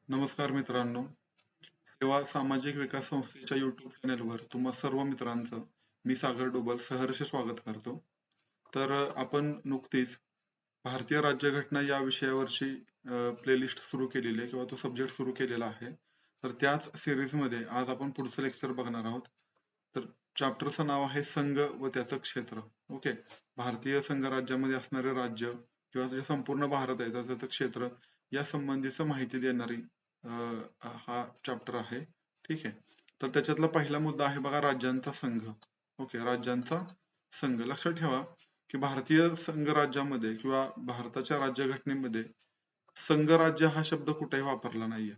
नमस्कार मित्रांनो. सेवा सामाजिक विकास संस्थेच्या युट्यूब चॅनलवर तुम्हा सर्व मित्रांचं मी सागर डोबल सहर्ष स्वागत करतो. आपण नुकतीच भारतीय राज्यघटना या विषयावरची प्लेलिस्ट सुरू केलेली आहे किंवा तो सब्जेक्ट सुरू केलेला आहे. तर त्याच सिरीजमध्ये आज आपण पुढचं लेक्चर बघणार आहोत. तर चॅप्टरचं नाव आहे संघ व त्याचं क्षेत्र. ओके. भारतीय संघराज्यामध्ये असणारे राज्य किंवा जे संपूर्ण भारत आहे तर त्याचं क्षेत्र या संबंधीचं माहिती देणारी हा चॅप्टर आहे. ठीक आहे. तर त्याच्यातला पहिला मुद्दा आहे बघा राज्यांचा संघ. ओके, राज्यांचा संघ. लक्षात ठेवा की भारतीय संघराज्यामध्ये किंवा भारताच्या राज्यघटनेमध्ये संघराज्य हा शब्द कुठेही वापरला नाहीये.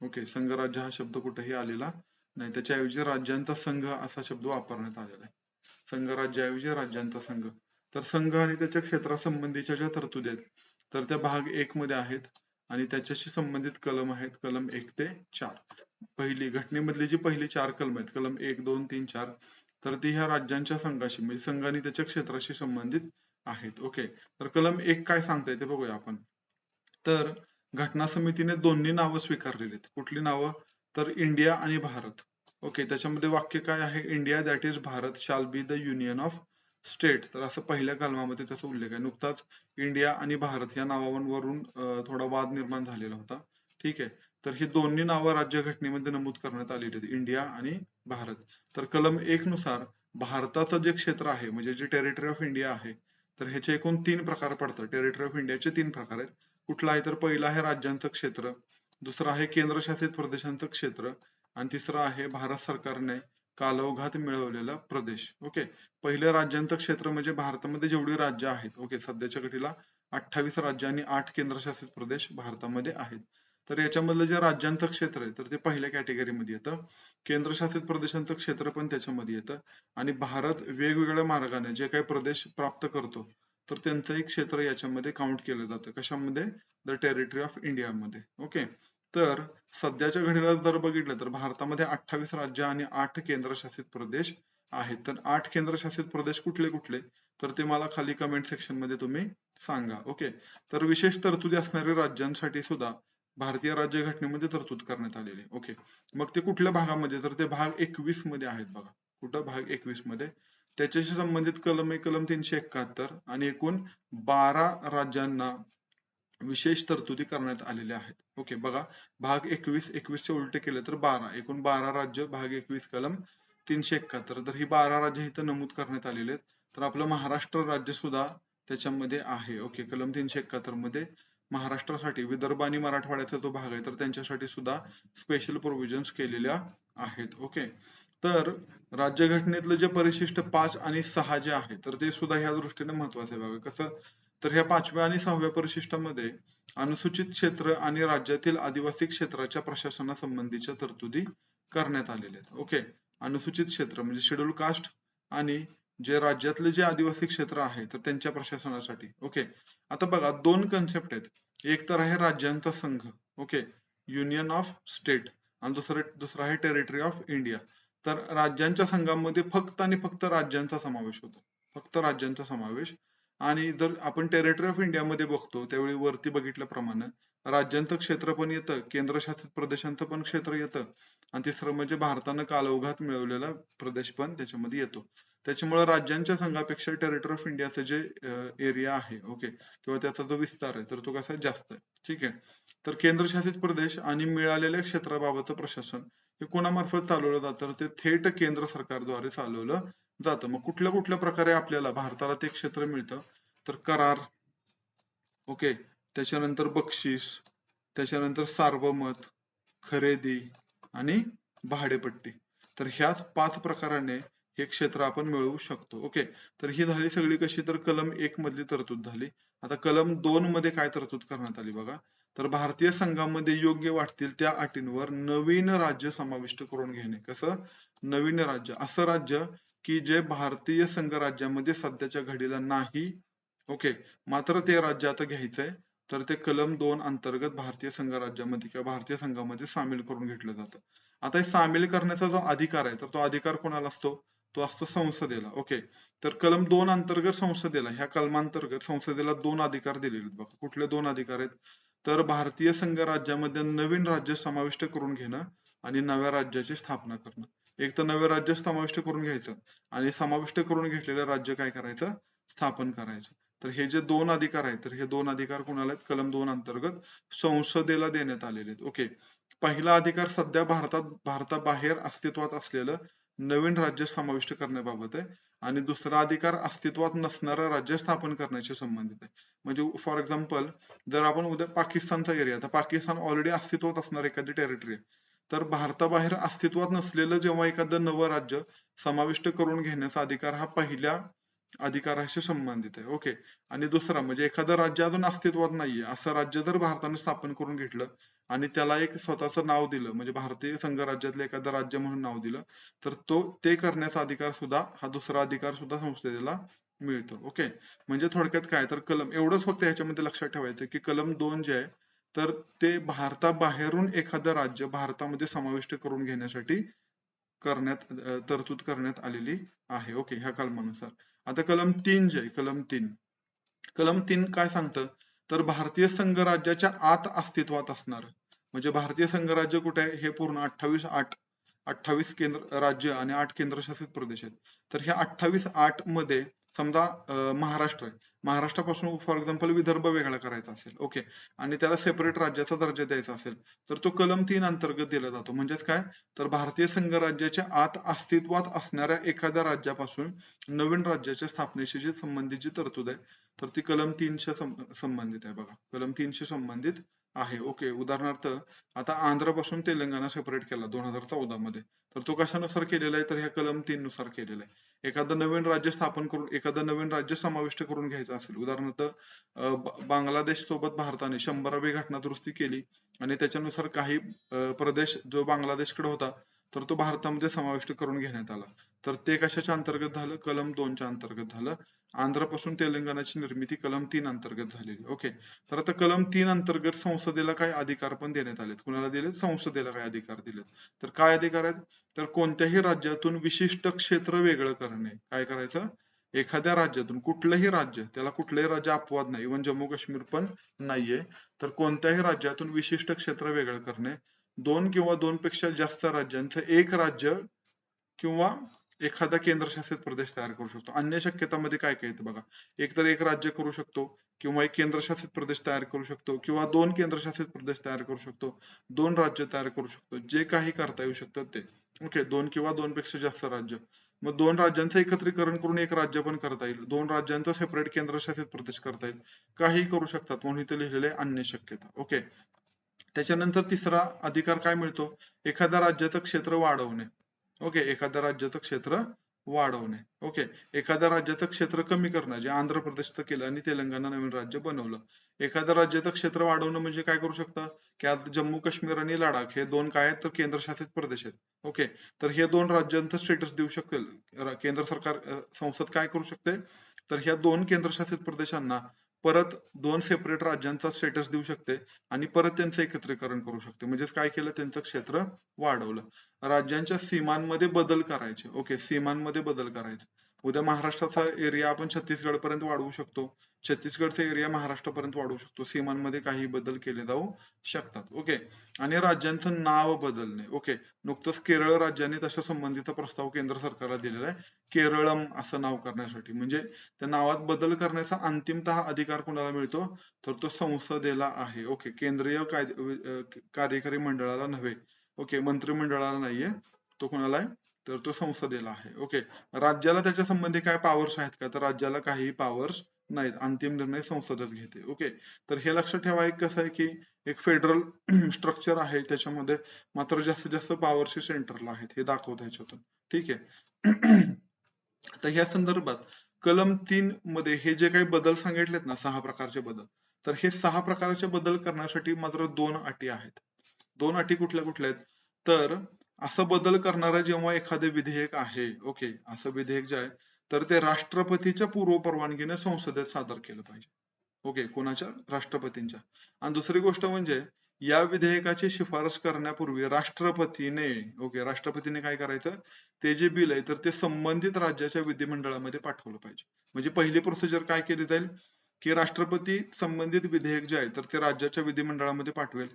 ओके, संघराज्य हा शब्द कुठेही आलेला नाही. त्याच्याऐवजी राज्यांचा संघ असा शब्द वापरण्यात आलेला आहे. संघराज्याऐवजी राज्यांचा संघ. तर संघ आणि त्याच्या क्षेत्रासंबंधीच्या ज्या तरतुदी आहेत तर त्या भाग 1 मध्ये आहेत आणि त्याच्याशी संबंधित कलम आहेत कलम 1 ते 4. पहिली घटनेमधली जी पहिली 4 कलम आहेत कलम 1, 2, 3, 4 तर ती ह्या राज्यांच्या संघाशी म्हणजे संघ आणि त्याच्या क्षेत्राशी संबंधित आहेत. ओके. तर कलम 1 काय सांगताय ते बघूया आपण. तर घटना समितीने दोन्ही नावं स्वीकारलेली आहेत. कुठली नावं? तर इंडिया आणि भारत. ओके, त्याच्यामध्ये वाक्य काय आहे? India that is Bharat shall be the union of state. तर असं पहिल्या कलमामध्ये त्याचा उल्लेख आहे. नुकताच इंडिया आणि भारत या नावांवरून थोडा वाद निर्माण झालेला होता. ठीक आहे. तर ही दोन्ही नावं राज्यघटनेमध्ये नमूद करण्यात आलेली आहेत, इंडिया आणि भारत. तर कलम 1 नुसार भारताचं जे क्षेत्र आहे म्हणजे जे टेरिटरी ऑफ इंडिया आहे तर ह्याचे एकूण 3 प्रकार पडतात. टेरिटरी ऑफ इंडियाचे 3 प्रकार आहेत. कुठला आहे? तर पहिला आहे राज्यांचं क्षेत्र, दुसरं आहे केंद्रशासित प्रदेशांचं क्षेत्र आणि तिसरं आहे भारत सरकारने कालौघात मिळवलेला प्रदेश. ओके. पहिलं राज्यांचं क्षेत्र म्हणजे भारतामध्ये जेवढी राज्य आहेत. ओके, सध्याच्या घडीला 28 राज्य आणि 8 केंद्रशासित प्रदेश भारतामध्ये आहेत. तर याच्यामधलं जे राज्यांचं क्षेत्र आहे तर ते पहिल्या कॅटेगरीमध्ये येतं. केंद्रशासित प्रदेशांचं क्षेत्र पण त्याच्यामध्ये येतं आणि भारत वेगवेगळ्या मार्गाने जे काही प्रदेश प्राप्त करतो तर त्यांचंही क्षेत्र याच्यामध्ये काउंट केलं जातं. कशामध्ये? द टेरिटरी ऑफ इंडिया मध्ये. ओके. तर सध्याच्या घडीला जर बघितलं तर भारतामध्ये 28 राज्य आणि 8 केंद्रशासित प्रदेश आहेत. तर 8 केंद्रशासित प्रदेश कुठले कुठले? तर ते मला खाली कमेंट सेक्शन मध्ये तुम्ही सांगा. ओके. तर विशेष तरतुदी असणाऱ्या राज्यांसाठी सुद्धा भारतीय राज्यघटनेमध्ये तरतूद करण्यात आलेली आहे. ओके. मग ते कुठल्या भागामध्ये? तर ते भाग 21 मध्ये आहेत बघा. कुठं? भाग 21 मध्ये. त्याच्याशी संबंधित कलम आहे कलम 371 आणि एकूण 12 राज्यांना विशेष तरतुदी करण्यात आलेल्या आहेत. ओके. बघा, भाग 21 चे उलटे केले तर 12, एकूण 12 राज्य, भाग 21 कलम 371. तर ही 12 राज्य इथं नमूद करण्यात आलेली आहेत. तर आपलं महाराष्ट्र राज्य सुद्धा त्याच्यामध्ये आहे. ओके, कलम 371 मध्ये महाराष्ट्रासाठी विदर्भ आणि मराठवाड्याचा जो भाग आहे तर त्यांच्यासाठी सुद्धा स्पेशल प्रोव्हिजन्स केलेल्या आहेत. ओके. तर राज्यघटनेतलं जे परिशिष्ट 5 आणि 6 जे आहे तर ते सुद्धा ह्या दृष्टीने महत्वाचं आहे बघा. कसं? तर ह्या 5व्या आणि 6व्या परिशिष्टामध्ये अनुसूचित क्षेत्र आणि राज्यातील आदिवासी क्षेत्राच्या प्रशासनासंबंधीच्या तरतुदी करण्यात आलेल्या आहेत. ओके. अनुसूचित क्षेत्र म्हणजे शेड्यूल कास्ट आणि जे राज्यातले जे आदिवासी क्षेत्र आहे तर त्यांच्या प्रशासनासाठी. ओके. आता बघा, दोन कन्सेप्ट आहेत. एक तर आहे राज्यांचा संघ. ओके, युनियन ऑफ स्टेट आणि दुसरा आहे टेरिटरी ऑफ इंडिया. तर राज्यांच्या संघामध्ये फक्त आणि फक्त राज्यांचा समावेश होतो. फक्त राज्यांचा समावेश. आणि जर आपण टेरिटरी ऑफ इंडिया मध्ये बघतो त्यावेळी वरती बघितल्याप्रमाणे राज्यांचं क्षेत्र पण येतं, केंद्रशासित प्रदेशांचं पण क्षेत्र येतं आणि तिसरं म्हणजे भारतानं कालौघात मिळवलेला प्रदेश पण त्याच्यामध्ये येतो. त्याच्यामुळे राज्यांच्या संघापेक्षा टेरिटरी ऑफ इंडियाचं जे एरिया आहे, ओके, किंवा त्याचा जो विस्तार आहे तर तो कसा जास्त आहे. ठीक आहे. तर केंद्रशासित प्रदेश आणि मिळालेल्या क्षेत्राबाबतचं प्रशासन हे कोणामार्फत चालवलं जातं? ते थेट केंद्र सरकारद्वारे चालवलं जातं. मग कुठल्या कुठल्या प्रकारे आपल्याला भारताला ते क्षेत्र मिळतं? तर करार. ओके. त्याच्यानंतर बक्षीस, त्याच्यानंतर सार्वमत, खरेदी आणि भाडेपट्टी. तर ह्याच 5 प्रकाराने हे क्षेत्र आपण मिळवू शकतो. ओके. तर ही झाली सगळी कशी? तर कलम 1 मधली तरतूद झाली. आता कलम 2 मध्ये काय तरतूद करण्यात आली बघा. तर भारतीय संघामध्ये योग्य वाटतील त्या अटींवर नवीन राज्य समाविष्ट करून घेणे. कसं? नवीन राज्य. असं राज्य की जे भारतीय संघराज्यामध्ये सध्याच्या घडीला नाही. ओके. मात्र ते राज्य आता घ्यायचंय. तर ते कलम 2 अंतर्गत भारतीय संघराज्यामध्ये किंवा भारतीय संघामध्ये सामील करून घेतलं जातं. आता हे सामील करण्याचा जो अधिकार आहे तर तो अधिकार कोणाला असतो? तो असतो संसदेला. ओके. तर कलम 2 अंतर्गत संसदेला, ह्या कलमांतर्गत संसदेला 2 अधिकार दिलेले आहेत बघा. कुठले 2 अधिकार आहेत? तर भारतीय संघ राज्यामध्ये नवीन राज्य समाविष्ट करून घेणं आणि नव्या राज्याची स्थापना करणं. एक तर नवे राज्य समाविष्ट करून घ्यायचं आणि समाविष्ट करून घेतलेलं राज्य काय करायचं, स्थापन करायचं. तर हे जे दोन अधिकार आहेत, तर हे दोन अधिकार कुणाला आहेत, कलम 2 अंतर्गत संसदेला देण्यात आलेले आहेत. ओके. पहिला अधिकार सध्या भारताबाहेर अस्तित्वात असलेलं नवीन राज्य समाविष्ट करण्याबाबत आहे आणि दुसरा अधिकार अस्तित्वात नसणारं राज्य स्थापन करण्याशी संबंधित आहे. म्हणजे फॉर एक्झाम्पल, जर आपण उद्या पाकिस्तानचा एरिया, तर पाकिस्तान ऑलरेडी अस्तित्वात असणार एखादी टेरिटरी आहे, तर भारताबाहेर अस्तित्वात नसलेलं जेव्हा एखादं नवं राज्य समाविष्ट करून घेण्याचा अधिकार हा पहिल्या अधिकाराशी संबंधित आहे. ओके. आणि दुसरा म्हणजे एखादं राज्य अजून अस्तित्वात नाहीये असं राज्य जर भारताने स्थापन करून घेतलं आणि त्याला एक स्वतःचं नाव दिलं, म्हणजे भारतीय संघराज्यातलं एखादं राज्य म्हणून नाव दिलं, तर ते करण्याचा अधिकार सुद्धा, हा दुसरा अधिकार सुद्धा संसदेला मिळतो. ओके. म्हणजे थोडक्यात काय, तर कलम एवढंच फक्त ह्याच्यामध्ये लक्षात ठेवायचं की कलम 2 जे आहे, तर ते भारताबाहेरून एखादं राज्य भारतामध्ये समाविष्ट करून घेण्यासाठी तरतूद करण्यात आलेली आहे. ओके. ह्या कलमानुसार. आता कलम 3 जे आहे, कलम 3 काय सांगतं, तर भारतीय संघराज्याच्या आत अस्तित्वात असणार, म्हणजे भारतीय संघराज्य कुठे आहे, हे पूर्ण 28 केंद्र राज्य आणि 8 केंद्रशासित प्रदेश आहेत. तर ह्या 28-8 मध्ये समजा महाराष्ट्र आहे, महाराष्ट्रापासून फॉर एक्झाम्पल विदर्भ वेगळा करायचा असेल, ओके, आणि त्याला सेपरेट राज्याचा दर्जा द्यायचा असेल, तर तो कलम 3 अंतर्गत दिला जातो. म्हणजेच काय, तर भारतीय संघराज्याच्या आत अस्तित्वात असणाऱ्या एखाद्या राज्यापासून नवीन राज्याच्या स्थापनेशी जी संबंधित जी तरतूद आहे, तर ती कलम 3 संबंधित आहे. बघा, कलम 3 संबंधित आहे. ओके. उदाहरणार्थ, आता आंध्रपासून तेलंगणा सेपरेट केला 2014 मध्ये, तर तो कशानुसार केलेला आहे, तर ह्या कलम 3 नुसार केलेला आहे. एखादं नवीन राज्य स्थापन करून, एखादं नवीन राज्य समाविष्ट करून घ्यायचं असेल, उदाहरणार्थ बांगलादेश सोबत भारताने 100वी घटना दुरुस्ती केली आणि त्याच्यानुसार काही प्रदेश जो बांगलादेशकडे होता, तर तो भारतामध्ये समाविष्ट करून घेण्यात आला. तर ते कशाच्या अंतर्गत झालं, कलम 2 च्या अंतर्गत झालं. आंध्रपासून तेलंगणाची निर्मिती कलम 3 अंतर्गत झालेली. ओके. तर आता कलम 3 अंतर्गत संसदेला काय अधिकार पण देण्यात आलेत. कुणाला दिलेत, संसदेला काय अधिकार दिलेत, तर काय अधिकार आहेत, तर कोणत्याही राज्यातून विशिष्ट क्षेत्र वेगळं करणे. काय करायचं, एखाद्या राज्यातून, कुठलंही राज्य, त्याला कुठलंही राज्य अपवाद नाही, इव्हन जम्मू काश्मीर पण नाहीये, तर कोणत्याही राज्यातून विशिष्ट क्षेत्र वेगळं करणे, 2 किंवा 2 पेक्षा जास्त राज्यांचं एक राज्य किंवा एखादा केंद्रशासित प्रदेश तयार करू शकतो. अन्य शक्यतामध्ये काय काय येतं बघा, एक तर एक राज्य करू शकतो किंवा एक केंद्रशासित प्रदेश तयार करू शकतो किंवा 2 केंद्रशासित प्रदेश तयार करू शकतो, 2 राज्य तयार करू शकतो, जे काही करता येऊ शकतं ते. ओके. 2 किंवा 2 पेक्षा जास्त राज्य, मग 2 राज्यांचं एकत्रीकरण करून एक राज्य पण करता येईल, 2 राज्यांचा सेपरेट केंद्रशासित प्रदेश करता येईल, काही करू शकतात, म्हणून इथे लिहिलेले अन्य शक्यता. ओके. त्याच्यानंतर तिसरा अधिकार काय मिळतो, एखाद्या राज्याचं क्षेत्र वाढवणे. ओके. एखाद्या राज्याचं क्षेत्र वाढवणे. ओके. एखाद्या राज्याचं क्षेत्र कमी करणं, जे आंध्र प्रदेशचं केलं आणि तेलंगणा नवीन राज्य बनवलं. एखाद्या राज्याचं क्षेत्र वाढवणं म्हणजे काय करू शकता, की आज जम्मू काश्मीर आणि लडाख हे 2 काय आहेत, तर केंद्रशासित प्रदेश आहेत. ओके. तर हे 2 राज्यांचं स्टेटस देऊ शकेल केंद्र सरकार, संसद काय करू शकते, तर ह्या 2 केंद्रशासित प्रदेशांना परत 2 सेपरेट राज्यांचा स्टेटस देऊ शकते आणि परत त्यांचं एकत्रीकरण करू शकते. म्हणजेच काय केलं, त्यांचं क्षेत्र वाढवलं. राज्यांच्या सीमांमध्ये बदल करायचे. ओके. सीमांमध्ये बदल करायचे. उद्या महाराष्ट्राचा एरिया आपण छत्तीसगड पर्यंत वाढवू शकतो, छत्तीसगडचा एरिया महाराष्ट्रापर्यंत वाढवू शकतो. सीमांमध्ये काही बदल केले जाऊ शकतात. ओके. आणि राज्यांचं नाव बदलणे. ओके. नुकतंच केरळ राज्याने तशा संबंधीचा प्रस्ताव केंद्र सरकारला दिलेला आहे, केरळम असं नाव करण्यासाठी. म्हणजे त्या नावात बदल करण्याचा अंतिमतः अधिकार कोणाला मिळतो, तर तो संसदेला आहे. ओके. केंद्रीय कार्यकारी मंडळाला नव्हे. ओके. मंत्रिमंडळाला नाहीये, तो कोणाला आहे, तर तो संसदेला आहे. ओके. राज्याला त्याच्या संबंधी काय पॉवर्स आहेत का, तर राज्याला काही पॉवर्स नाहीत, अंतिम निर्णय संसदच घेते. ओके. तर हे लक्षात ठेवा, एक कसं आहे की एक फेडरल स्ट्रक्चर आहे, त्याच्यामध्ये मात्र जास्तीत जास्त पॉवर्स सेंटरला आहेत, हे दाखवतं ह्याच्यातून. ठीक आहे. तर ह्या संदर्भात कलम 3 मध्ये हे जे काही बदल सांगितलेत ना, 6 प्रकारचे बदल, तर हे 6 प्रकारचे बदल करण्यासाठी मात्र 2 अटी आहेत. 2 अटी कुठल्या कुठल्या आहेत, तर असं बदल करणारं जेव्हा एखादे विधेयक आहे, ओके, असं विधेयक जे आहे, तर ते राष्ट्रपतीच्या पूर्व परवानगीने संसदेत सादर केलं पाहिजे. ओके. कोणाच्या, राष्ट्रपतींच्या. आणि दुसरी गोष्ट म्हणजे या विधेयकाची शिफारस करण्यापूर्वी राष्ट्रपतीने, ओके, राष्ट्रपतीने काय करायचं, ते जे बिल आहे, तर ते संबंधित राज्याच्या विधिमंडळामध्ये पाठवलं पाहिजे. म्हणजे पहिली प्रोसिजर काय केली जाईल, की राष्ट्रपती संबंधित विधेयक जे आहे तर ते राज्याच्या विधिमंडळामध्ये पाठवेल.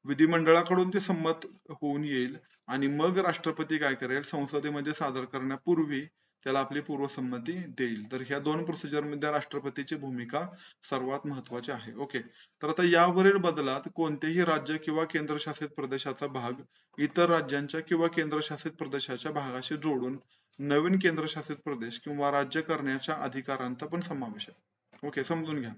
विधिमंडळाकडून ते संमत होऊन येईल आणि मग राष्ट्रपती काय करेल, संसदेमध्ये सादर करण्यापूर्वी त्याला आपली पूर्वसंमती देईल. तर ह्या दोन प्रोसिजर मध्ये राष्ट्रपतीची भूमिका सर्वात महत्वाची आहे. ओके. तर आता यावरील बदलात कोणतेही राज्य किंवा केंद्रशासित प्रदेशाचा भाग इतर राज्यांच्या किंवा केंद्रशासित प्रदेशाच्या भागाशी जोडून नवीन केंद्रशासित प्रदेश किंवा राज्य करण्याच्या अधिकारांचा पण समावेश आहे. ओके, समजून घ्या.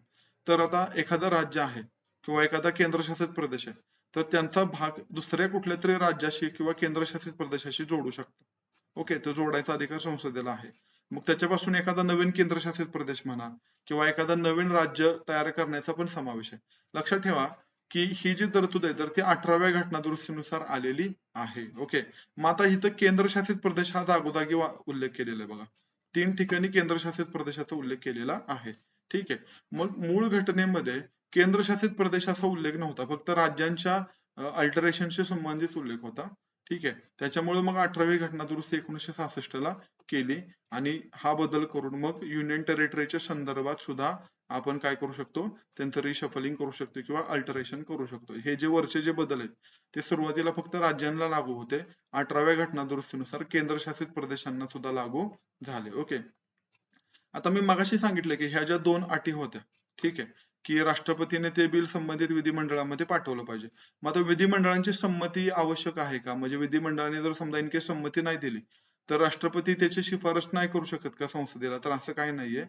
तर आता एखादं राज्य आहे किंवा एखादा केंद्रशासित प्रदेश आहे, तर त्यांचा भाग दुसऱ्या कुठल्या तरी राज्याशी किंवा केंद्रशासित प्रदेशाशी जोडू शकतो. ओके, तो जोडायचा अधिकार संसदेला आहे. मग त्याच्यापासून एखादा नवीन केंद्रशासित प्रदेश म्हणा किंवा एखादा नवीन राज्य तयार करण्याचा पण समावेश आहे. लक्षात ठेवा की ही जी तरतूद आहे तर ती 18व्या घटना दुरुस्तीनुसार आलेली आहे. ओके. मग आता इथं केंद्रशासित प्रदेश हा जागोजागी उल्लेख केलेला आहे बघा. 3 ठिकाणी केंद्रशासित प्रदेशाचा उल्लेख केलेला आहे. ठीक आहे. मग मूळ घटनेमध्ये केंद्रशासित प्रदेश असा उल्लेख नव्हता, फक्त राज्यांच्या अल्टरेशनशी संबंधित उल्लेख होता. ठीक आहे. त्याच्यामुळे मग 18वी घटना दुरुस्ती 1966 ला केली आणि हा बदल करून मग युनियन टेरिटरीच्या संदर्भात सुद्धा आपण काय करू शकतो, त्यांचं रिशफलिंग करू शकतो किंवा अल्टरेशन करू शकतो. हे जे वरचे जे बदल आहेत ते सुरुवातीला फक्त राज्यांना लागू होते. 18व्या घटना दुरुस्तीनुसार केंद्रशासित प्रदेशांना सुद्धा लागू झाले. ओके. आता मी मगाशी सांगितलं की ह्या ज्या 2 अटी होत्या, ठीक आहे, की राष्ट्रपतीने ते बिल संबंधित विधिमंडळामध्ये पाठवलं पाहिजे. मग आता विधिमंडळांची संमती आवश्यक आहे का? म्हणजे विधिमंडळाने जर समजा इन केस संमती नाही दिली, तर राष्ट्रपती त्याची शिफारस नाही करू शकत का संसदेला? तर असं काही नाहीये.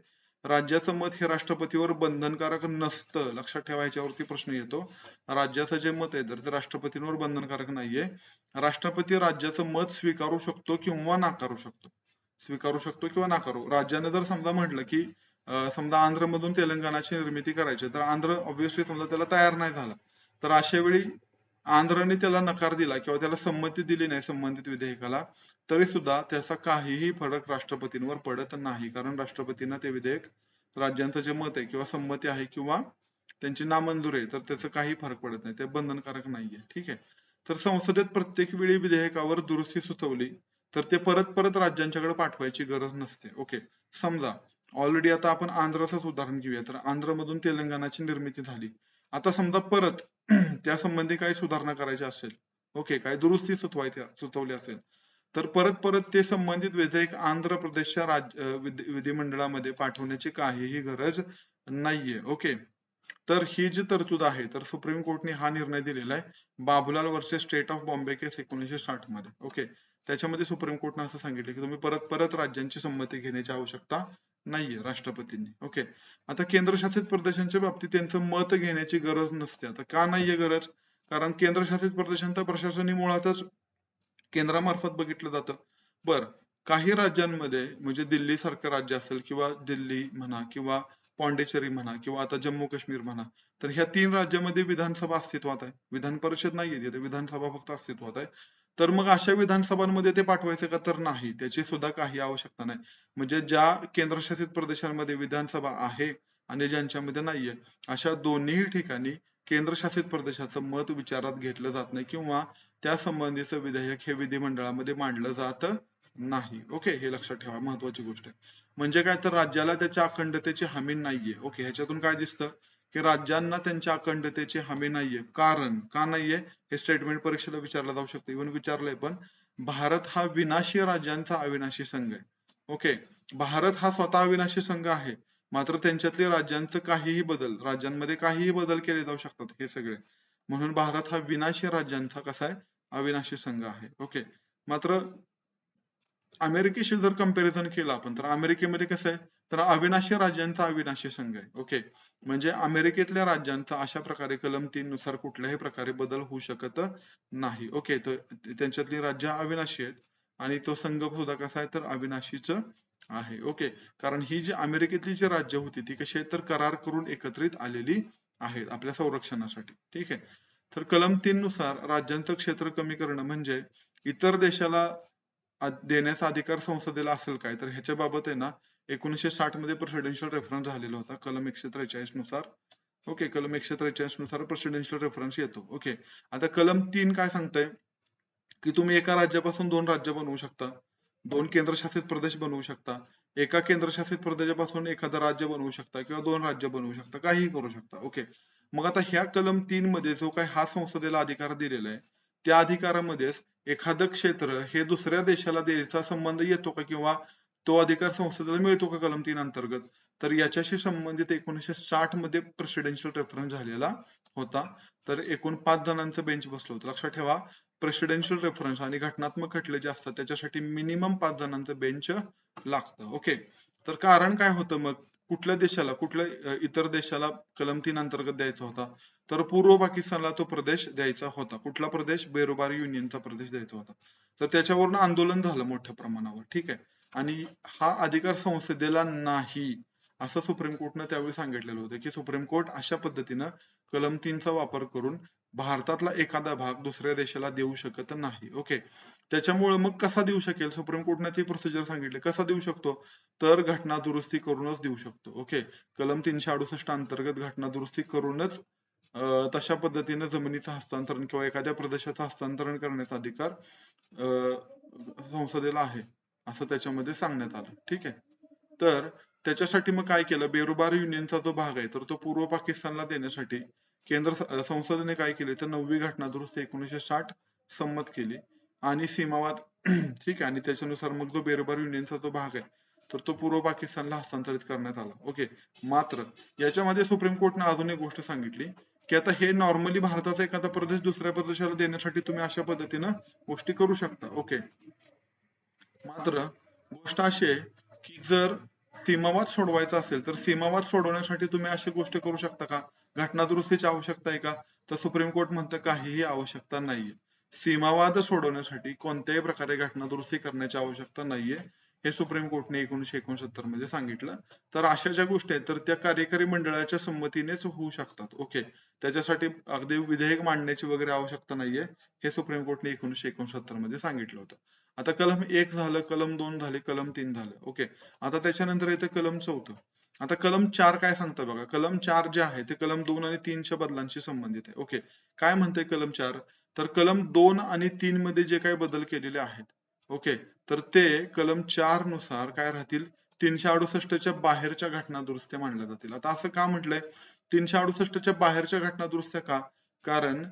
राज्याचं मत हे राष्ट्रपतीवर बंधनकारक नसतं. लक्षात ठेवा, याच्यावरती प्रश्न येतो. राज्याचं जे मत आहे तर ते राष्ट्रपतींवर बंधनकारक नाहीये. राष्ट्रपती राज्याचं मत स्वीकारू शकतो किंवा नाकारू शकतो. स्वीकारू शकतो किंवा नाकारू. राज्याने जर समजा म्हटलं की समजा आंध्र मधून तेलंगणाची निर्मिती करायची, तर आंध्र ऑब्व्हियसली समजा त्याला तयार नाही झाला, तर अशा वेळी आंध्रने त्याला नकार दिला किंवा त्याला संमती दिली नाही संबंधित विधेयकाला, तरी सुद्धा त्याचा काहीही फरक राष्ट्रपतींवर पडत नाही. कारण राष्ट्रपतींना ते विधेयक, राज्यांचं जे मत आहे किंवा संमती आहे किंवा त्यांची नामंजूर आहे, तर त्याचा काही फरक पडत नाही. ते बंधनकारक नाहीये. ठीक आहे. तर संसदेत प्रत्येक वेळी विधेयकावर दुरुस्ती सुचवली तर ते परत परत राज्यांच्याकडे पाठवायची गरज नसते. ओके. समजा ऑलरेडी आता आपण आंध्राचंच उदाहरण घेऊया, तर आंध्रमधून तेलंगणाची निर्मिती झाली. आता समजा परत त्या संबंधी काही सुधारणा करायची असेल, ओके, काही दुरुस्ती सुचवली असेल, तर परत परत ते संबंधित विधेयक आंध्र प्रदेशच्या विधिमंडळामध्ये पाठवण्याची काहीही गरज नाहीये. ओके. तर ही जी तरतूद आहे, तर सुप्रीम कोर्टने हा निर्णय दिलेला आहे Babulal versus state of Bombay case 1960 मध्ये. ओके. त्याच्यामध्ये सुप्रीम कोर्टने असं सांगितलं की तुम्ही परत परत राज्यांची संमती घेण्याची आवश्यकता नाहीये राष्ट्रपतींनी. ओके. आता केंद्रशासित प्रदेशांच्या बाबतीत त्यांचं मत घेण्याची गरज नसते. आता का नाहीये गरज? कारण केंद्रशासित प्रदेशांचं प्रशासन मुळातच केंद्रामार्फत बघितलं जातं. बर, काही राज्यांमध्ये म्हणजे दिल्ली सारखं राज्य असेल किंवा दिल्ली म्हणा किंवा पॉंडिचेरी म्हणा किंवा आता जम्मू काश्मीर म्हणा, तर ह्या 3 राज्यामध्ये विधानसभा अस्तित्वात आहे. विधान परिषद नाहीये तिथे, विधानसभा फक्त अस्तित्वात आहे. तर मग अशा विधानसभांमध्ये ते पाठवायचं का? तर नाही, त्याची सुद्धा काही आवश्यकता नाही. म्हणजे ज्या केंद्रशासित प्रदेशांमध्ये विधानसभा आहे आणि ज्यांच्यामध्ये नाहीये, अशा दोन्ही ठिकाणी केंद्रशासित प्रदेशाचं मत विचारात घेतलं जात नाही किंवा त्या संबंधीचं विधेयक हे विधिमंडळामध्ये मांडलं जात नाही. ओके, हे लक्षात ठेवा, महत्वाची गोष्ट आहे. म्हणजे काय, तर राज्याला त्याच्या अखंडतेची हमी नाहीये. ओके, ह्याच्यातून काय दिसतं की राज्यांना त्यांच्या अखंडतेची हमी नाहीये. कारण का नाहीये हे स्टेटमेंट परीक्षेला विचारलं जाऊ शकतं, इव्हन विचारलंय पण. भारत हा विनाशी राज्यांचा अविनाशी संघ आहे. ओके. भारत हा स्वतः अविनाशी संघ आहे, मात्र त्यांच्यातले राज्यांमध्ये काहीही बदल केले जाऊ शकतात हे सगळे. म्हणून भारत हा विनाशी राज्यांचा कसा आहे, अविनाशी संघ आहे. ओके. मात्र अमेरिकेशी जर कंपॅरिझन केलं आपण, तर अमेरिकेमध्ये कसं आहे, तर अविनाशी राज्यांचा अविनाशी संघ आहे. ओके. म्हणजे अमेरिकेतल्या राज्यांचा अशा प्रकारे कलम 3 नुसार कुठल्याही प्रकारे बदल होऊ शकत नाही. ओके. तर त्यांच्यातली राज्य अविनाशी आहेत आणि तो संघ सुद्धा कसा आहे, तर अविनाशीच आहे. ओके. कारण ही जी अमेरिकेतली जी राज्य होती ती कशी आहेत, तर करार करून एकत्रित आलेली आहेत आपल्या संरक्षणासाठी. ठीक आहे. तर कलम 3 नुसार राज्यांचं क्षेत्र कमी करणं म्हणजे इतर देशाला देण्याचा अधिकार संसदेला असेल काय, तर ह्याच्या बाबत आहे ना 1960 मध्ये प्रेसिडेन्शियल रेफरन्स झालेला होता कलम 143 नुसार. ओके. कलम 143 नुसार प्रेसिडेन्शियल रेफरन्स येतो. ओके. आता कलम 3 काय सांगतंय की तुम्ही एका राज्यापासून 2 राज्य बनवू शकता, 2 केंद्रशासित प्रदेश बनवू शकता. एका केंद्रशासित प्रदेशापासून एखादं राज्य बनवू शकता किंवा 2 राज्य बनवू शकता, काहीही करू शकता. ओके. मग आता ह्या कलम 3 मध्ये जो काही हा संसदेला अधिकार दिलेला आहे, त्या अधिकारामध्येच एखादं क्षेत्र हे दुसऱ्या देशाला द्यायचा संबंध येतो का किंवा तो अधिकार संसदेला मिळतो का कलम 3 अंतर्गत? तर याच्याशी संबंधित 1960 मध्ये प्रेसिडेन्शियल रेफरन्स झालेला होता. तर एकूण 5 जणांचं बेंच बसलं होतं. लक्षात ठेवा, प्रेसिडेन्शियल रेफरन्स आणि घटनात्मक खटले जे असतात त्याच्यासाठी मिनिमम 5 जणांचं बेंच लागतं. ओके. तर कारण काय होतं मग? कुठल्या देशाला, कुठल्या इतर देशाला कलम 3 अंतर्गत द्यायचा होता? तर पूर्व पाकिस्तानला तो प्रदेश द्यायचा होता. कुठला प्रदेश? बेरोबार युनियनचा प्रदेश द्यायचा होता. तर त्याच्यावरून आंदोलन झालं मोठ्या प्रमाणावर. ठीक आहे. आणि हा अधिकार संसदेला नाही असं सुप्रीम कोर्टनं त्यावेळी सांगितलेलं होतं, की सुप्रीम कोर्ट अशा पद्धतीनं कलम 3 चा वापर करून भारतातला एखादा भाग दुसऱ्या देशाला देऊ शकत नाही. ओके. त्याच्यामुळे मग कसा देऊ शकेल? सुप्रीम कोर्टने ती प्रोसिजर सांगितली. कसा देऊ शकतो? तर घटना दुरुस्ती करूनच देऊ शकतो. ओके. कलम 368 अंतर्गत घटना दुरुस्ती करूनच तशा पद्धतीने जमिनीचं हस्तांतरण किंवा एखाद्या प्रदेशाचं हस्तांतरण करण्याचा अधिकार संसदेला आहे, असं त्याच्यामध्ये सांगण्यात आलं. ठीक आहे. तर त्याच्यासाठी मग काय केलं? बेरोबार युनियनचा जो भाग आहे तर तो पूर्व पाकिस्तानला देण्यासाठी संसदेने काय केले? तर 9वी घटना दुरुस्ती 1960 संमत केली आणि सीमावाद ठीक आहे. आणि त्याच्यानुसार मग जो बेरोबार युनियनचा जो भाग आहे तर तो पूर्व पाकिस्तानला हस्तांतरित करण्यात आला. ओके. मात्र याच्यामध्ये सुप्रीम कोर्टने अजून एक गोष्ट सांगितली, की आता हे नॉर्मली भारताचा एखादा प्रदेश दुसऱ्या प्रदेशाला देण्यासाठी तुम्ही अशा पद्धतीनं गोष्टी करू शकता. ओके. मात्र गोष्ट अशी आहे, की जर सीमावाद सोडवायचा असेल तर सीमावाद सोडवण्यासाठी तुम्ही अशी गोष्ट करू शकता का? घटना दुरुस्तीची आवश्यकता आहे का? तर सुप्रीम कोर्ट म्हणतं काहीही आवश्यकता नाहीये. सीमावाद सोडवण्यासाठी कोणत्याही प्रकारे घटना दुरुस्ती करण्याची आवश्यकता नाहीये. हे सुप्रीम कोर्टने 1969 मध्ये सांगितलं. तर अशा ज्या गोष्टी आहेत तर त्या कार्यकारी मंडळाच्या संमतीनेच होऊ शकतात. ओके. त्याच्यासाठी अगदी विधेयक मांडण्याची वगैरे आवश्यकता नाहीये. हे सुप्रीम कोर्टने 1969 मध्ये सांगितलं होतं. आता कलम 1 झालं, कलम 2 झाले, कलम 3 झालं. ओके. आता त्याच्यानंतर येतं कलम 4. आता कलम 4 काय सांगतं बघा. कलम 4 जे आहे ते कलम 2 आणि 3 च्या बदलांशी संबंधित आहे. ओके. काय म्हणतंय कलम 4? तर कलम 2 आणि 3 मध्ये जे काही बदल केलेले आहेत. ओके. तर ते कलम 4 नुसार काय राहतील? 368 च्या बाहेरच्या घटना दुरुस्त्या मानल्या जातील. आता असं का म्हटलंय? 368 च्या बाहेरच्या घटना दुरुस्त्या का? कारण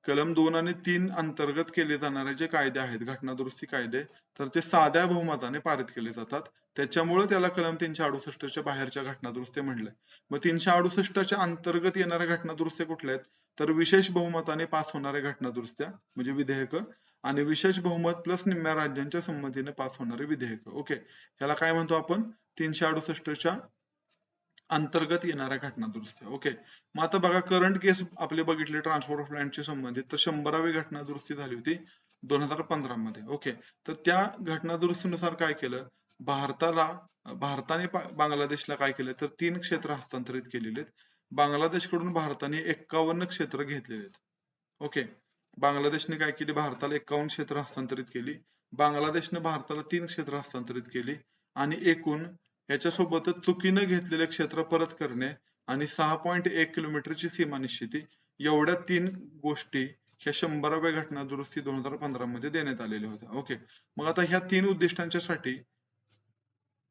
कलम 2 आणि 3 अंतर्गत केले जाणारे जे कायदे आहेत, घटना दुरुस्ती कायदे, तर ते साध्या बहुमताने पारित केले जातात. त्याच्यामुळे त्याला कलम 368 च्या बाहेरच्या घटना दुरुस्त्या म्हणलंय. मग 368 च्या अंतर्गत येणाऱ्या घटना दुरुस्त्या कुठल्या आहेत? तर विशेष बहुमताने पास होणाऱ्या घटना दुरुस्त्या म्हणजे विधेयक आणि विशेष बहुमत प्लस निम्म्या राज्यांच्या संमतीने पास होणारे विधेयक. ओके. ह्याला काय म्हणतो आपण? 368 च्या अंतर्गत येणाऱ्या घटना दुरुस्त्या. ओके. मग आता बघा करंट केस आपले बघितले ट्रान्सपोर्ट ऑफ लँडशी संबंधित तर 100वी घटना दुरुस्ती झाली होती 2015 मध्ये. ओके. तर त्या घटना दुरुस्तीनुसार काय केलं? भारताने बांगलादेशला काय केलं तर 3 क्षेत्र हस्तांतरित केलेले आहेत. बांगलादेशकडून भारताने 51 क्षेत्र घेतलेले आहेत. ओके. बांगलादेशने काय केली? भारताला 51 क्षेत्र हस्तांतरित केली. बांगलादेशने भारताला 3 क्षेत्र हस्तांतरित केली आणि एकूण याच्यासोबतच चुकीनं घेतलेले क्षेत्र परत करणे आणि 6.1 किलोमीटरची सीमा निश्चिती एवढ्या 3 गोष्टी ह्या 100व्या घटना दुरुस्ती 2015 मध्ये देण्यात आलेल्या होत्या. ओके. मग आता ह्या 3 उद्दिष्टांच्यासाठी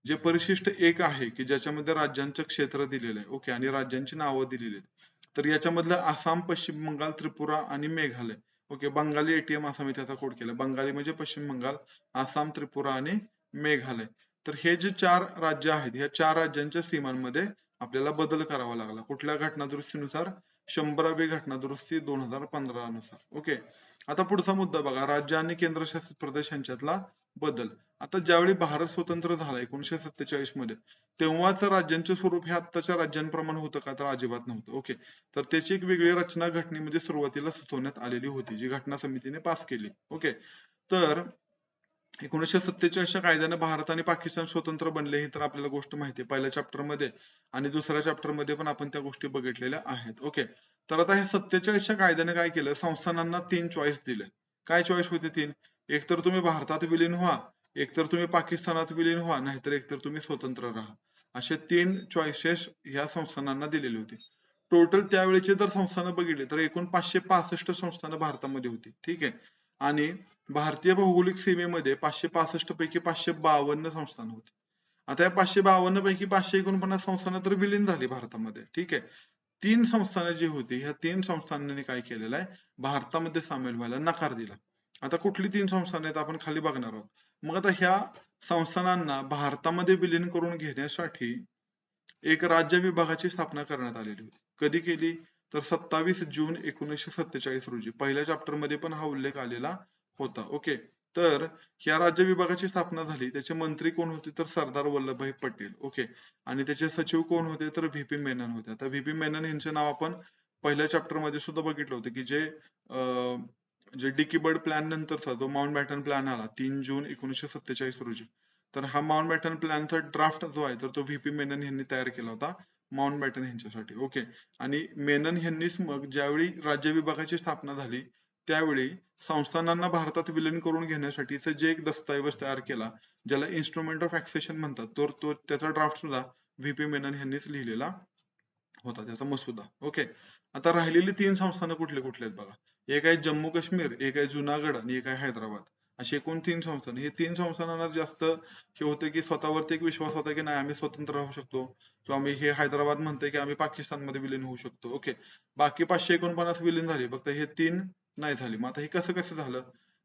जे परिशिष्ट 1 आहे की ज्याच्यामध्ये राज्यांचं क्षेत्र दिलेलं आहे. ओके. आणि राज्यांची नावं दिलेली आहेत. तर याच्यामधलं आसाम, पश्चिम बंगाल, त्रिपुरा आणि मेघालय. ओके. बंगाली एटीएम असा मी त्याचा कोड केला. बंगाली म्हणजे पश्चिम बंगाल, आसाम, त्रिपुरा आणि मेघालय. तर हे जे 4 राज्य आहेत या 4 राज्यांच्या सीमांमध्ये आपल्याला बदल करावा लागला. कुठल्या घटना दुरुस्तीनुसार? 100वी घटना दुरुस्ती 2015 नुसार. ओके. आता पुढचा मुद्दा बघा. राज्य आणि केंद्रशासित प्रदेश यांच्यातला बदल. आता ज्यावेळी भारत स्वतंत्र झाला 1947 मध्ये तेव्हाच राज्यांचे स्वरूप हे आत्ताच्या राज्यांप्रमाणे होतं का? तर अजिबात नव्हतं. ओके. तर त्याची एक वेगळी रचना घटनेमध्ये सुरुवातीला सुचवण्यात आलेली होती जी घटना समितीने पास केली. ओके. तर 1947 च्या कायद्याने भारत आणि पाकिस्तान स्वतंत्र बनले ही तर आपल्याला गोष्ट माहिती आहे. पहिल्या चॅप्टर मध्ये आणि दुसऱ्या चॅप्टर मध्ये पण आपण त्या गोष्टी बघितलेल्या आहेत. ओके. तर आता ह्या 47 च्या कायद्याने काय केलं? संस्थानांना 3 चॉईस दिले. काय चॉईस होते 3? एक तर तुम्ही भारतात विलीन व्हा, एक तर तुम्ही पाकिस्तानात विलीन व्हा, नाहीतर एक तर तुम्ही स्वतंत्र राहा. असे 3 चॉईसेस ह्या संस्थानांना दिलेली होती. टोटल त्यावेळेचे जर संस्थानं बघितले तर एकूण 565 संस्थानं भारतामध्ये होती. ठीक आहे. आणि भारतीय भौगोलिक सीमेमध्ये 565 पैकी 552 संस्थान होती. आता या 552 पैकी 549 संस्थानं तर विलीन झाली भारतामध्ये. ठीक आहे. 3 संस्थानं जी होती, ह्या 3 संस्थानांनी काय केलेलं आहे, भारतामध्ये सामील व्हायला नकार दिला. आता कुठली 3 संस्थानं आहेत आपण खाली बघणार आहोत. मग आता ह्या संस्थानांना भारतामध्ये विलीन करून घेण्यासाठी एक राज्य विभागाची स्थापना करण्यात आलेली होती. कधी केली? तर 27 जून 1947 रोजी. पहिल्या चॅप्टर मध्ये पण हा उल्लेख आलेला होता. ओके. तर ह्या राज्य विभागाची स्थापना झाली. त्याचे मंत्री कोण होते? तर सरदार वल्लभभाई पटेल. ओके. आणि त्याचे सचिव कोण होते? तर व्ही.पी. मेनन होते. आता व्ही.पी. मेनन यांचे नाव आपण पहिल्या चॅप्टर मध्ये सुद्धा बघितलं होतं, की जे डिकी बर्ड प्लॅन नंतरचा जो माउंट बॅटन प्लॅन आला 3 जून 1947 रोजी. तर हा माउंट बॅटन प्लॅनचा ड्राफ्ट जो आहे तर तो व्ही.पी. मेनन यांनी तयार केला होता माउंट बॅटन यांच्यासाठी. ओके. आणि मेनन यांनीच मग ज्यावेळी राज्य विभागाची स्थापना झाली त्यावेळी संस्थानांना भारतात विलीन करून घेण्यासाठीच जे एक दस्तऐवज तयार केला, ज्याला इन्स्ट्रुमेंट ऑफ ॲक्सेशन म्हणतात, तो त्याचा ड्राफ्ट सुद्धा व्ही.पी. मेनन यांनीच लिहिलेला होता, त्याचा मसुदा. ओके. आता राहिलेली 3 संस्थानं कुठले कुठले आहेत बघा. एक आहे जम्मू काश्मीर, एक आहे जुनागड आणि एक आहे हैदराबाद. अशी एकूण 3 संस्थानं. हे 3 संस्थानांना जास्त हे होते की स्वतःवरती एक विश्वास होता की नाही आम्ही स्वतंत्र राहू शकतो किंवा आम्ही हे हैदराबाद म्हणतंय की आम्ही पाकिस्तानमध्ये विलीन होऊ शकतो. ओके. बाकी 549 विलीन झाली. फक्त हे 3 नाही झाली. मग आता हे कसं कसं झालं?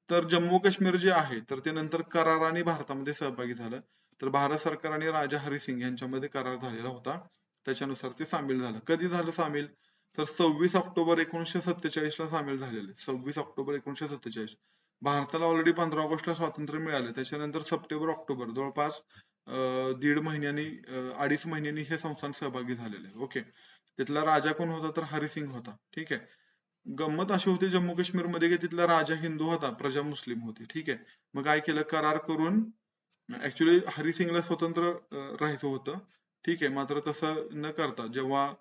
तर जम्मू काश्मीर जे आहे तर ते नंतर कराराने भारतामध्ये सहभागी झालं. तर भारत सरकार आणि राजा हरी सिंग यांच्यामध्ये करार झालेला होता. त्याच्यानुसार ते सामील झालं. कधी झालं सामील? तर 26 ऑक्टोबर 1947 ला सामील झालेले. 26 ऑक्टोबर 1947. भारताला ऑलरेडी 15 ऑगस्टला स्वातंत्र्य मिळालं. त्याच्यानंतर सप्टेंबर ऑक्टोबर जवळपास दीड महिन्यांनी 2.5 महिन्यांनी हे संस्थान सहभागी झालेले. ओके. तिथला राजा कोण होता? तर हरिसिंग होता. ठीक आहे. गंमत अशी होती जम्मू काश्मीर मध्ये की तिथला राजा हिंदू होता, प्रजा मुस्लिम होती. ठीक आहे. मग काय केलं? करार करून ऍक्च्युली हरिसिंगला स्वतंत्र राहायचं होतं. ठीक आहे. मात्र तसं न करता जेव्हा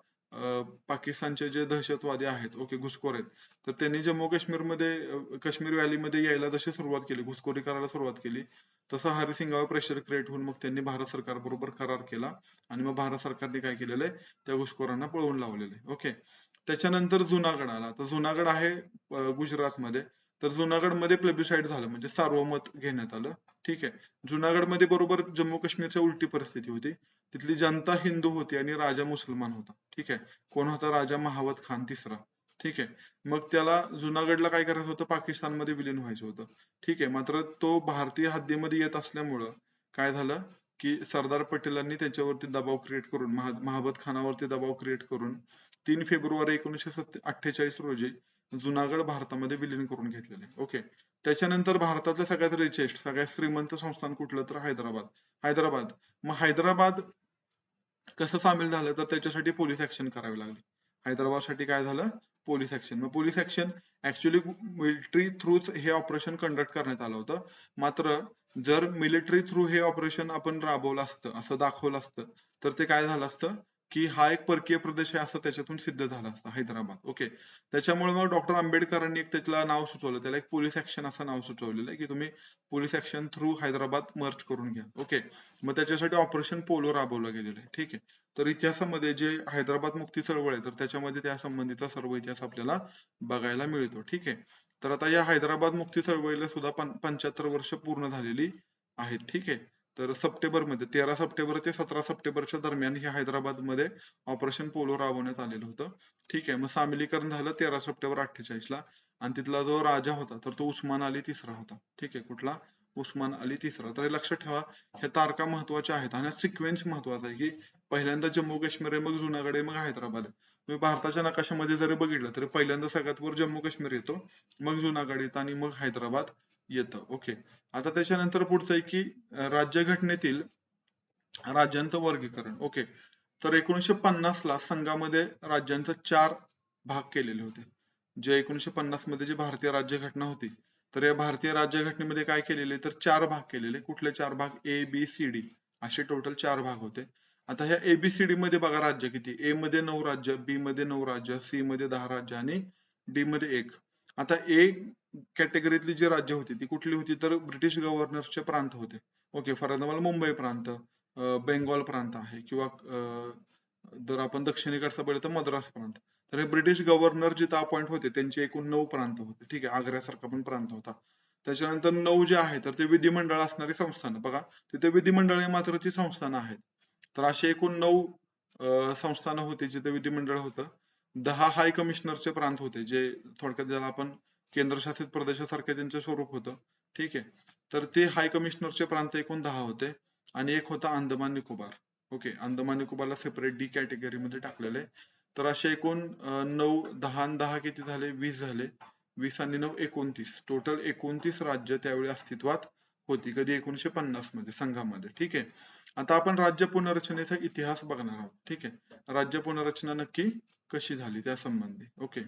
पाकिस्तानचे जे दहशतवादी आहेत, ओके, घुसखोर आहेत, तर त्यांनी जम्मू काश्मीरमध्ये काश्मीर व्हॅलीमध्ये यायला जशी सुरुवात केली, घुसखोरी करायला सुरुवात केली, तसं हरिसिंगावर प्रेशर क्रिएट होऊन मग त्यांनी भारत सरकारबरोबर करार केला आणि मग भारत सरकारने काय केलेलं आहे? त्या घुसखोरांना पळवून लावलेलं आहे. ओके. त्याच्यानंतर जुनागड आला. तर जुनागड आहे गुजरातमध्ये. तर जुनागडमध्ये प्लेबिसाइड झालं म्हणजे सार्वमत घेण्यात आलं. ठीक आहे. जुनागडमध्ये बरोबर जम्मू काश्मीरच्या उलटी परिस्थिती होती. तिथली जनता हिंदू होती आणि राजा मुसलमान होता. ठीक आहे. कोण होता? राजा महावत खान तिसरा. ठीक आहे. मग त्याला जुनागडला काय करायचं होतं? पाकिस्तानमध्ये विलीन व्हायचं होतं. ठीक आहे. मात्र तो भारतीय हद्दीमध्ये येत असल्यामुळं काय झालं की सरदार पटेलांनी त्याच्यावरती दबाव क्रिएट करून महाबत खानावरती दबाव क्रिएट करून 3 फेब्रुवारी 1948 रोजी जुनागड भारतामध्ये विलीन करून घेतलेले. ओके. त्याच्यानंतर भारतातलं सगळ्यात रिचेस्ट, सगळ्यात श्रीमंत संस्थान कुठलं? तर हैदराबाद. हैदराबाद. मग हैदराबाद कसं सामील झालं? तर त्याच्यासाठी पोलीस ऍक्शन करावी लागली. हैदराबादसाठी काय झालं? Police action. मग पोलीस ऍक्शन ऍक्च्युली मिलिटरी थ्रूच हे ऑपरेशन कंडक्ट करण्यात आलं होतं. मात्र जर मिलिटरी थ्रू हे ऑपरेशन आपण राबवलं असतं, असं दाखवलं असतं, तर ते काय झालं असतं की हा एक परकीय प्रदेश आहे असं त्याच्यातून सिद्ध झालं असतं हैदराबाद. ओके. त्याच्यामुळे मग डॉक्टर आंबेडकरांनी एक त्याला नाव सुचवलं, त्याला एक पोलीस ऍक्शन असं नाव सुचवलेलं आहे की तुम्ही police action through Hyderabad merge करून घ्या. ओके. मग त्याच्यासाठी ऑपरेशन पोलो राबवलं गेलेलं आहे. ठीक आहे. तर इतिहासामध्ये जे हैदराबाद मुक्ती चळवळ आहे तर त्याच्यामध्ये त्या संबंधीचा सर्व इतिहास आपल्याला बघायला मिळतो. ठीक आहे. तर आता या हैदराबाद मुक्ती चळवळीला सुद्धा 75 वर्ष पूर्ण झालेली आहेत. ठीक आहे. तर सप्टेंबरमध्ये 13 सप्टेंबर ते 17 सप्टेंबरच्या दरम्यान हे हैदराबादमध्ये ऑपरेशन पोलो राबवण्यात आलेलं होतं. ठीक आहे. मग सामीलीकरण झालं 13 सप्टेंबर 48 ला आणि तिथला जो राजा होता तर तो उस्मान अली तिसरा होता. ठीक आहे. कुठला? उस्मान अली तिसरा. तर हे लक्षात ठेवा, ह्या तारखा महत्वाच्या आहेत आणि सिक्वेन्स महत्वाचा आहे की पहिल्यांदा जम्मू काश्मीर आहे, मग जुनागड आहे, मग हैदराबाद आहे. तुम्ही भारताच्या नकाशामध्ये जरी बघितलं तरी पहिल्यांदा सगळ्यात वर जम्मू काश्मीर येतो, मग जुनागड येतं आणि मग हैदराबाद येतं. ओके. आता त्याच्यानंतर पुढचं आहे की राज्यघटनेतील राज्यांचं वर्गीकरण. ओके. तर 1950 ला संघामध्ये राज्यांचे 4 भाग केलेले होते. जे 1950 मध्ये जी भारतीय राज्यघटना होती, तर या भारतीय राज्यघटनेमध्ये काय केलेले? तर 4 भाग केलेले. कुठले 4 भाग? ए, बी, सी, डी असे टोटल 4 भाग होते. आता ह्या ABCD मध्ये बघा राज्य किती? ए मध्ये 9 राज्य, बी मध्ये 9 राज्य, सी मध्ये 10 राज्य आणि डी मध्ये 1. आता ए कॅटेगरीतली जी राज्य होती ती कुठली होती? तर ब्रिटिश गव्हर्नरचे प्रांत होते. ओके. फॉर एक्झाम्पल मुंबई प्रांत, बेंगॉल प्रांत आहे किंवा जर आपण दक्षिणेकडचं बघितलं तर मद्रास प्रांत. तर हे ब्रिटिश गव्हर्नर जिथं अपॉइंट होते त्यांचे एकूण 9 प्रांत होते. ठीक आहे. आग्र्यासारखा पण प्रांत होता. त्याच्यानंतर 9 जे आहे तर ते विधिमंडळ असणारी संस्थानं. बघा तिथे विधिमंडळ हे मात्र ती संस्थानं आहेत. तर अशी एकूण 9 संस्थानं होती जिथे विधिमंडळ होतं. 10 हाय कमिशनरचे प्रांत होते, जे थोडक्यात ज्याला आपण केंद्रशासित प्रदेशासारखे त्यांचे स्वरूप होतं. ठीक आहे. तर ते हाय कमिशनरचे प्रांत एकूण 10 होते आणि एक होता अंदमान निकोबार. ओके. अंदमान निकोबारला सेपरेट डी कॅटेगरीमध्ये टाकलेलं आहे. तर असे एकूण 9, 10 आणि 10 किती झाले? 20 झाले. 20 आणि 9 29. टोटल 29 राज्य त्यावेळी अस्तित्वात होती. कधी? 1950 मध्ये संघामध्ये. ठीक आहे. आता आपण राज्य पुनर्रचनेचा इतिहास बघणार आहोत. ठीक आहे. राज्य पुनर्रचना नक्की कशी झाली त्या संबंधी. ओके.